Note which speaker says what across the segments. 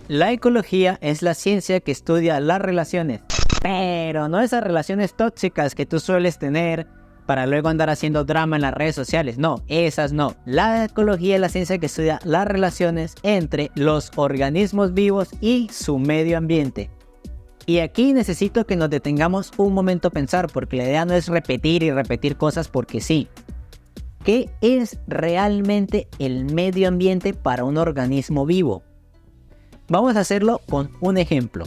Speaker 1: La ecología es la ciencia que estudia las relaciones, pero no esas relaciones tóxicas que tú sueles tener para luego andar haciendo drama en las redes sociales. No, esas no. La ecología es la ciencia que estudia las relaciones entre los organismos vivos y su medio ambiente. Y aquí necesito que nos detengamos un momento a pensar, porque la idea no es repetir y repetir cosas porque sí. ¿Qué es realmente el medio ambiente para un organismo vivo? Vamos a hacerlo con un ejemplo.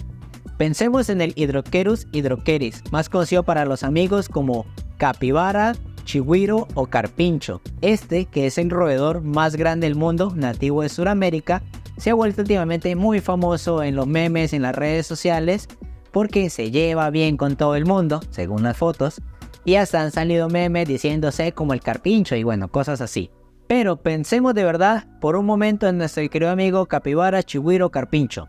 Speaker 1: Pensemos en el Hydrochaeus hydrochaeris, más conocido para los amigos como capibara, chigüiro o carpincho. Este, que es el roedor más grande del mundo, nativo de Sudamérica, se ha vuelto últimamente muy famoso en los memes, en las redes sociales, porque se lleva bien con todo el mundo, según las fotos, y hasta han salido memes diciéndose como el carpincho y bueno, cosas así. Pero pensemos de verdad por un momento en nuestro querido amigo capibara, chigüiro, carpincho.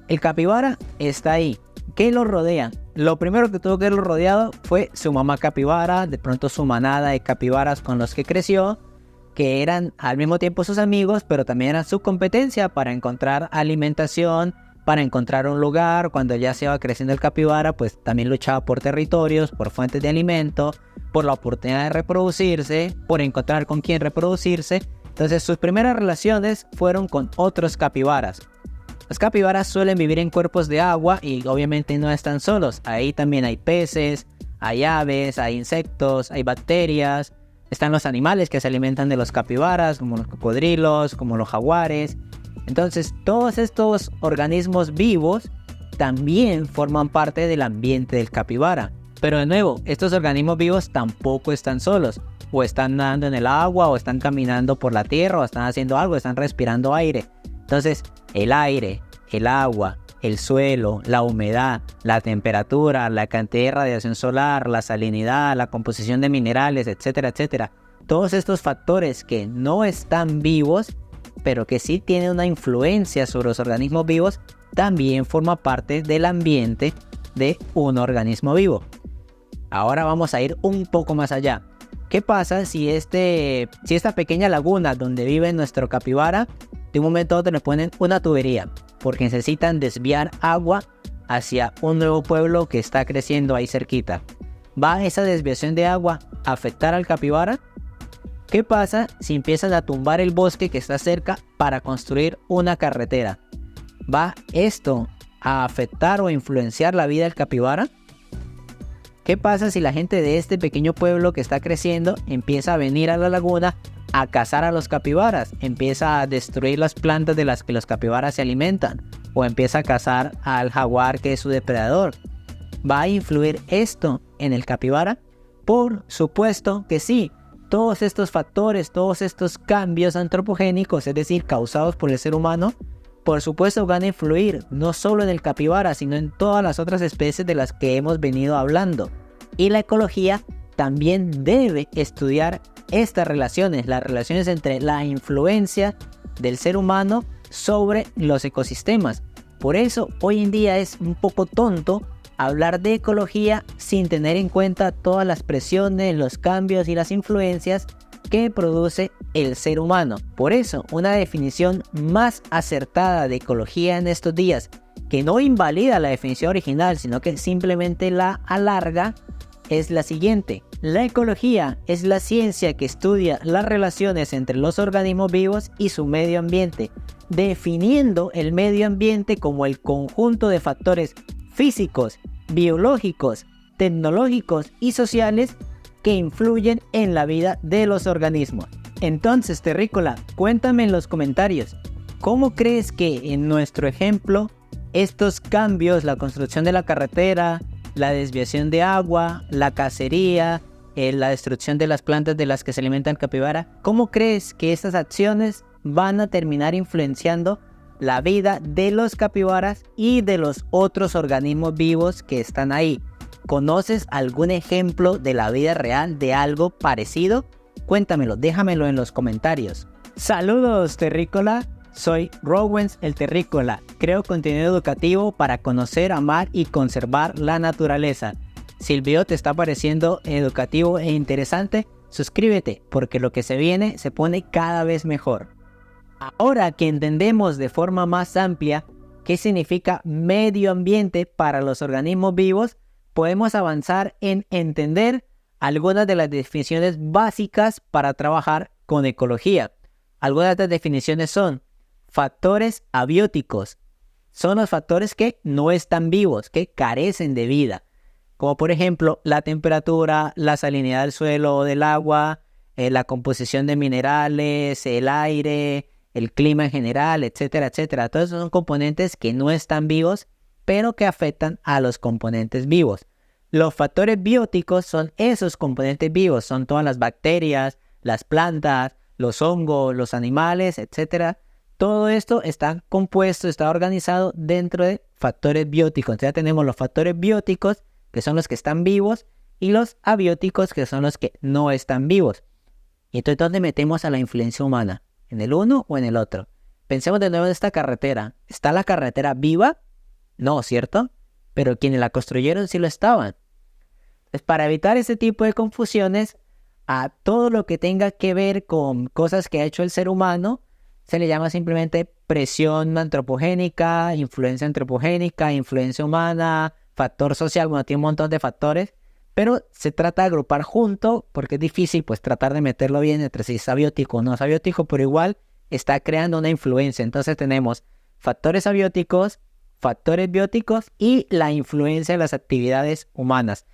Speaker 1: El capibara está ahí. ¿Qué lo rodea? Lo primero que tuvo que verlo rodeado fue su mamá capibara, de pronto su manada de capibaras con los que creció, que eran al mismo tiempo sus amigos, pero también eran su competencia para encontrar alimentación, para encontrar un lugar. Cuando ya se iba creciendo el capibara, pues también luchaba por territorios, por fuentes de alimento, por la oportunidad de reproducirse, por encontrar con quién reproducirse. Entonces sus primeras relaciones fueron con otros capibaras. Los capibaras suelen vivir en cuerpos de agua y obviamente no están solos. Ahí también hay peces, hay aves, hay insectos, hay bacterias. Están los animales que se alimentan de los capibaras, como los cocodrilos, como los jaguares. Entonces todos estos organismos vivos también forman parte del ambiente del capibara. Pero de nuevo, estos organismos vivos tampoco están solos. O están nadando en el agua, o están caminando por la tierra, o están haciendo algo, están respirando aire. Entonces, el aire, el agua, el suelo, la humedad, la temperatura, la cantidad de radiación solar, la salinidad, la composición de minerales, etcétera, etcétera. Todos estos factores que no están vivos, pero que sí tienen una influencia sobre los organismos vivos, también forma parte del ambiente de un organismo vivo. Ahora vamos a ir un poco más allá. ¿Qué pasa si esta pequeña laguna donde vive nuestro capibara, de un momento a otro le ponen una tubería? Porque necesitan desviar agua hacia un nuevo pueblo que está creciendo ahí cerquita. ¿Va esa desviación de agua a afectar al capibara? ¿Qué pasa si empiezan a tumbar el bosque que está cerca para construir una carretera? ¿Va esto a afectar o influenciar la vida del capibara? ¿Qué pasa si la gente de este pequeño pueblo que está creciendo empieza a venir a la laguna a cazar a los capibaras? Empieza a destruir las plantas de las que los capibaras se alimentan, o empieza a cazar al jaguar que es su depredador. ¿Va a influir esto en el capibara? Por supuesto que sí. Todos estos factores, todos estos cambios antropogénicos, es decir, causados por el ser humano, por supuesto van a influir no solo en el capibara, sino en todas las otras especies de las que hemos venido hablando. Y la ecología también debe estudiar estas relaciones, las relaciones entre la influencia del ser humano sobre los ecosistemas. Por eso hoy en día es un poco tonto hablar de ecología sin tener en cuenta todas las presiones, los cambios y las influencias que produce el ser humano. Por eso, una definición más acertada de ecología en estos días, que no invalida la definición original, sino que simplemente la alarga, es la siguiente. La ecología es la ciencia que estudia las relaciones entre los organismos vivos y su medio ambiente, definiendo el medio ambiente como el conjunto de factores físicos, biológicos, tecnológicos y sociales que influyen en la vida de los organismos. Entonces, terrícola, cuéntame en los comentarios, ¿cómo crees que en nuestro ejemplo estos cambios, la construcción de la carretera, la desviación de agua, la cacería, la destrucción de las plantas de las que se alimenta el capibara, cómo crees que estas acciones van a terminar influenciando la vida de los capibaras y de los otros organismos vivos que están ahí? ¿Conoces algún ejemplo de la vida real de algo parecido? Cuéntamelo, déjamelo en los comentarios. Saludos, terrícola. Soy Rowens el Terrícola. Creo contenido educativo para conocer, amar y conservar la naturaleza. Si el video te está pareciendo educativo e interesante, suscríbete porque lo que se viene se pone cada vez mejor. Ahora que entendemos de forma más amplia qué significa medio ambiente para los organismos vivos, podemos avanzar en entender algunas de las definiciones básicas para trabajar con ecología. Algunas de las definiciones son factores abióticos. Son los factores que no están vivos, que carecen de vida. Como por ejemplo la temperatura, la salinidad del suelo o del agua, la composición de minerales, el aire, el clima en general, etcétera, etcétera. Todos esos son componentes que no están vivos, pero que afectan a los componentes vivos. Los factores bióticos son esos componentes vivos, son todas las bacterias, las plantas, los hongos, los animales, etcétera. Todo esto está compuesto, está organizado dentro de factores bióticos. Entonces ya tenemos los factores bióticos, que son los que están vivos, y los abióticos, que son los que no están vivos. Y entonces, ¿dónde metemos a la influencia humana? ¿En el uno o en el otro? Pensemos de nuevo en esta carretera. ¿Está la carretera viva? No, ¿cierto? Pero quienes la construyeron sí lo estaban. Entonces, para evitar ese tipo de confusiones, a todo lo que tenga que ver con cosas que ha hecho el ser humano, se le llama simplemente presión antropogénica, influencia humana, factor social. Bueno, tiene un montón de factores, pero se trata de agrupar junto, porque es difícil pues tratar de meterlo bien entre si es abiótico o no es abiótico, pero igual está creando una influencia. Entonces tenemos factores abióticos, factores bióticos y la influencia de las actividades humanas.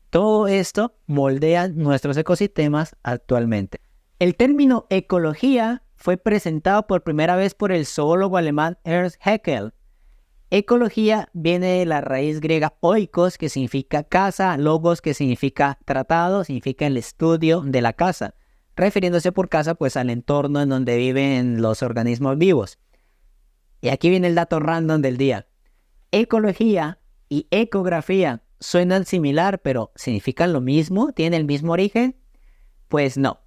Speaker 1: Todo esto moldea nuestros ecosistemas actualmente. El término ecología fue presentado por primera vez por el zoólogo alemán Ernst Haeckel. Ecología viene de la raíz griega oikos, que significa casa, logos, que significa tratado, significa el estudio de la casa, refiriéndose por casa pues al entorno en donde viven los organismos vivos. Y aquí viene el dato random del día. Ecología y ecografía suenan similar, pero ¿significan lo mismo? ¿Tienen el mismo origen? Pues no.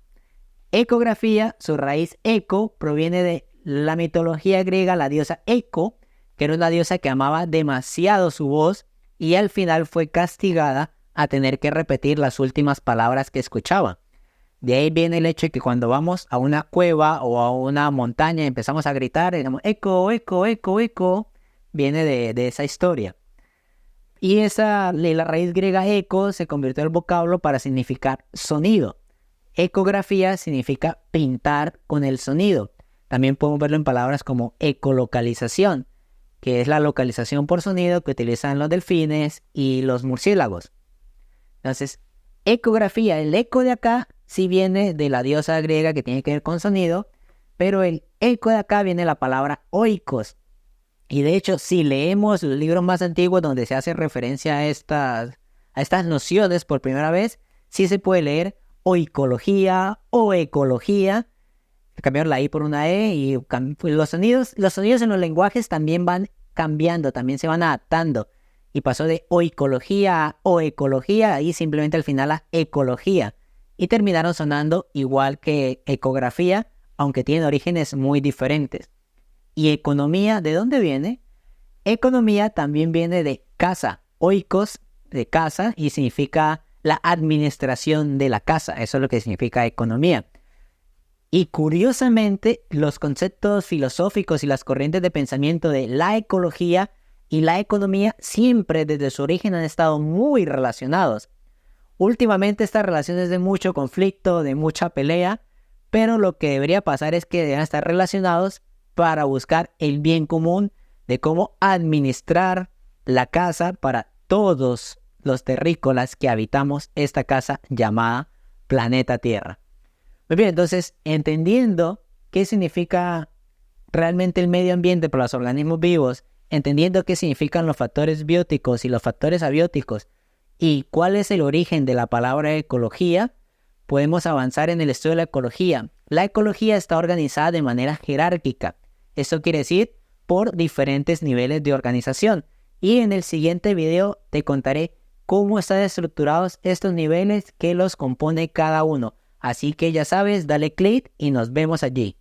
Speaker 1: Ecografía, su raíz eco, proviene de la mitología griega, la diosa Eco, que era una diosa que amaba demasiado su voz y al final fue castigada a tener que repetir las últimas palabras que escuchaba. De ahí viene el hecho de que cuando vamos a una cueva o a una montaña y empezamos a gritar, decimos eco, eco, eco, eco, viene de esa historia. Y la raíz griega eco se convirtió en el vocablo para significar sonido. Ecografía significa pintar con el sonido. También podemos verlo en palabras como ecolocalización, que es la localización por sonido que utilizan los delfines y los murciélagos. Entonces, ecografía, el eco de acá sí viene de la diosa griega que tiene que ver con sonido, pero el eco de acá viene de la palabra oikos. Y de hecho, si leemos los libros más antiguos donde se hace referencia a estas nociones por primera vez, sí se puede leer oicología o ecología. Cambiaron la I por una E y los sonidos en los lenguajes también van cambiando, también se van adaptando. Y pasó de oicología a oecología y simplemente al final a ecología. Y terminaron sonando igual que ecografía, aunque tienen orígenes muy diferentes. ¿Y economía de dónde viene? Economía también viene de casa, oikos, de casa, y significa la administración de la casa. Eso es lo que significa economía. Y curiosamente, los conceptos filosóficos y las corrientes de pensamiento de la ecología y la economía siempre desde su origen han estado muy relacionados. Últimamente estas relaciones de mucho conflicto, de mucha pelea, pero lo que debería pasar es que deben estar relacionados para buscar el bien común de cómo administrar la casa para todos los terrícolas que habitamos esta casa llamada planeta Tierra. Muy bien, entonces, entendiendo qué significa realmente el medio ambiente para los organismos vivos, entendiendo qué significan los factores bióticos y los factores abióticos y cuál es el origen de la palabra ecología, podemos avanzar en el estudio de la ecología. La ecología está organizada de manera jerárquica. Esto quiere decir por diferentes niveles de organización. Y en el siguiente video te contaré cómo están estructurados estos niveles que los compone cada uno. Así que ya sabes, dale click y nos vemos allí.